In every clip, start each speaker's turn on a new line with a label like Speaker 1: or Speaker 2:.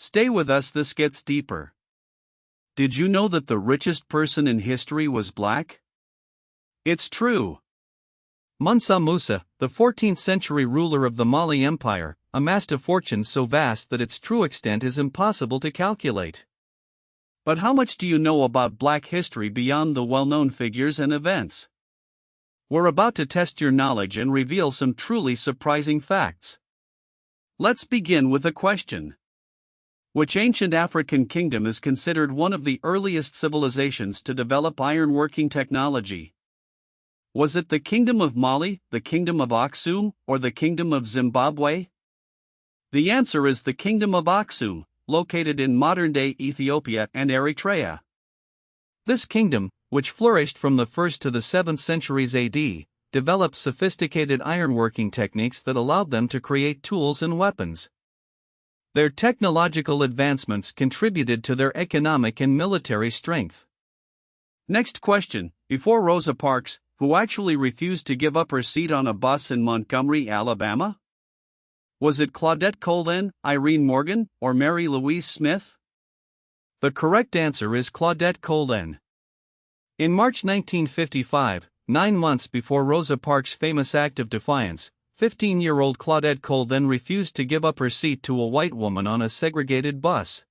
Speaker 1: Stay with us, this gets deeper. Did you know that the richest person in history was black? It's true. Mansa Musa, the 14th century ruler of the Mali Empire, amassed a fortune so vast that its true extent is impossible to calculate. But how much do you know about black history beyond the well-known figures and events? We're about to test your knowledge and reveal some truly surprising facts. Let's begin with a question. Which ancient African kingdom is considered one of the earliest civilizations to develop ironworking technology? Was it the Kingdom of Mali, the Kingdom of Aksum, or the Kingdom of Zimbabwe? The answer is the Kingdom of Aksum, located in modern-day Ethiopia and Eritrea. This kingdom, which flourished from the 1st to the 7th centuries AD, developed sophisticated ironworking techniques that allowed them to create tools and weapons. Their technological advancements contributed to their economic and military strength. Next question, before Rosa Parks, who actually refused to give up her seat on a bus in Montgomery, Alabama? Was it Claudette Colvin, Irene Morgan, or Mary Louise Smith? The correct answer is Claudette Colvin. In March 1955, 9 months before Rosa Parks' famous act of defiance, 15-year-old Claudette Colvin refused to give up her seat to a white woman on a segregated bus.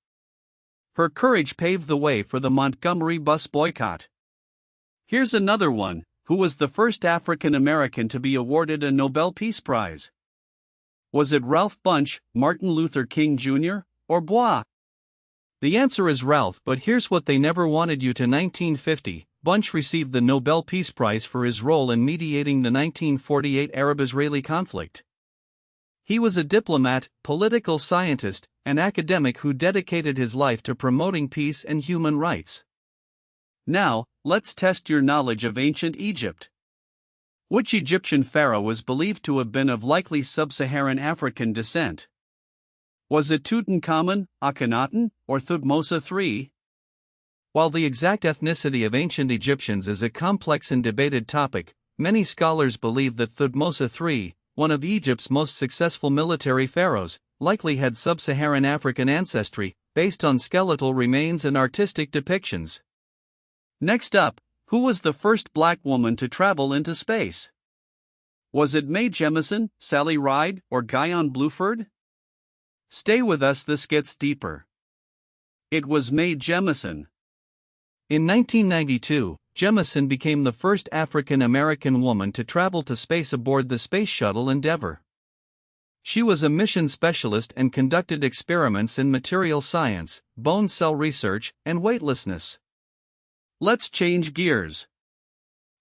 Speaker 1: Her courage paved the way for the Montgomery bus boycott. Here's another one. Who was the first African American to be awarded a Nobel Peace Prize? Was it Ralph Bunche, Martin Luther King Jr., or Bois? The answer is Ralph, but here's what they never wanted you to. 1950, Bunche received the Nobel Peace Prize for his role in mediating the 1948 Arab-Israeli conflict. He was a diplomat, political scientist, and academic who dedicated his life to promoting peace and human rights. Now, let's test your knowledge of ancient Egypt. Which Egyptian pharaoh was believed to have been of likely sub-Saharan African descent? Was it Tutankhamun, Akhenaten, or Thutmose III? While the exact ethnicity of ancient Egyptians is a complex and debated topic, many scholars believe that Thutmose III, one of Egypt's most successful military pharaohs, likely had sub-Saharan African ancestry, based on skeletal remains and artistic depictions. Next up, who was the first black woman to travel into space? Was it Mae Jemison, Sally Ride, or Guyon Bluford? Stay with us, this gets deeper. It was Mae Jemison. In 1992, Jemison became the first African American woman to travel to space aboard the Space Shuttle Endeavour. She was a mission specialist and conducted experiments in material science, bone cell research, and weightlessness. Let's change gears.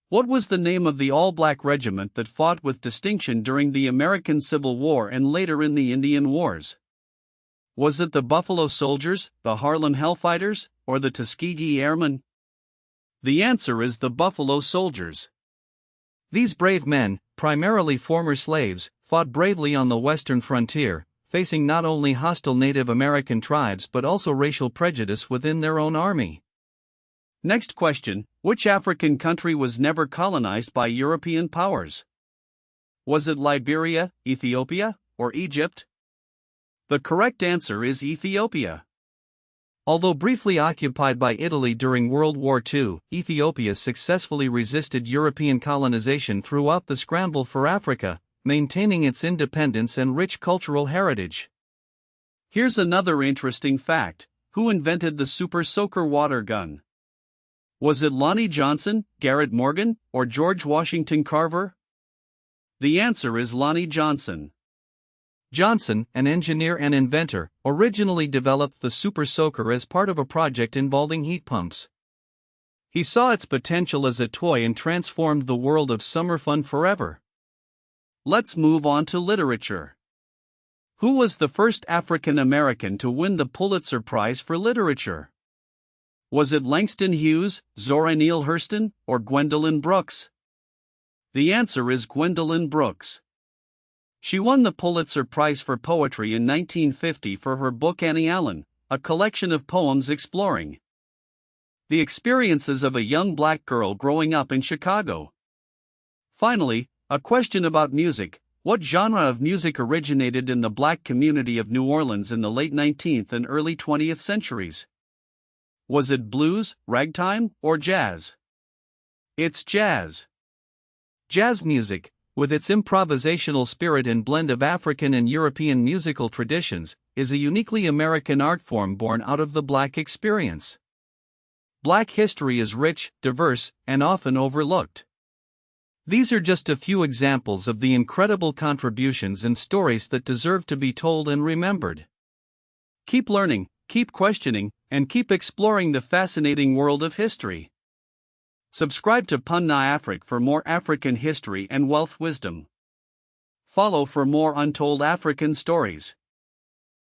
Speaker 1: What was the name of the all-black regiment that fought with distinction during the American Civil War and later in the Indian Wars? Was it the Buffalo Soldiers, the Harlem Hellfighters, or the Tuskegee Airmen? The answer is the Buffalo Soldiers. These brave men, primarily former slaves, fought bravely on the western frontier, facing not only hostile Native American tribes but also racial prejudice within their own army. Next question, which African country was never colonized by European powers? Was it Liberia, Ethiopia, or Egypt? The correct answer is Ethiopia. Although briefly occupied by Italy during World War II, Ethiopia successfully resisted European colonization throughout the scramble for Africa, maintaining its independence and rich cultural heritage. Here's another interesting fact. Who invented the Super Soaker water gun? Was it Lonnie Johnson, Garrett Morgan, or George Washington Carver? The answer is Lonnie Johnson. Johnson, an engineer and inventor, originally developed the Super Soaker as part of a project involving heat pumps. He saw its potential as a toy and transformed the world of summer fun forever. Let's move on to literature. Who was the first African American to win the Pulitzer Prize for Literature? Was it Langston Hughes, Zora Neale Hurston, or Gwendolyn Brooks? The answer is Gwendolyn Brooks. She won the Pulitzer Prize for Poetry in 1950 for her book Annie Allen, a collection of poems exploring the experiences of a young black girl growing up in Chicago. Finally, a question about music. What genre of music originated in the black community of New Orleans in the late 19th and early 20th centuries? Was it blues, ragtime, or jazz? It's jazz. Jazz music, with its improvisational spirit and blend of African and European musical traditions, is a uniquely American art form born out of the black experience. Black history is rich, diverse, and often overlooked. These are just a few examples of the incredible contributions and stories that deserve to be told and remembered. Keep learning, keep questioning, and keep exploring the fascinating world of history. Subscribe to Punna Afrik for more African history and wealth wisdom. Follow for more untold African stories.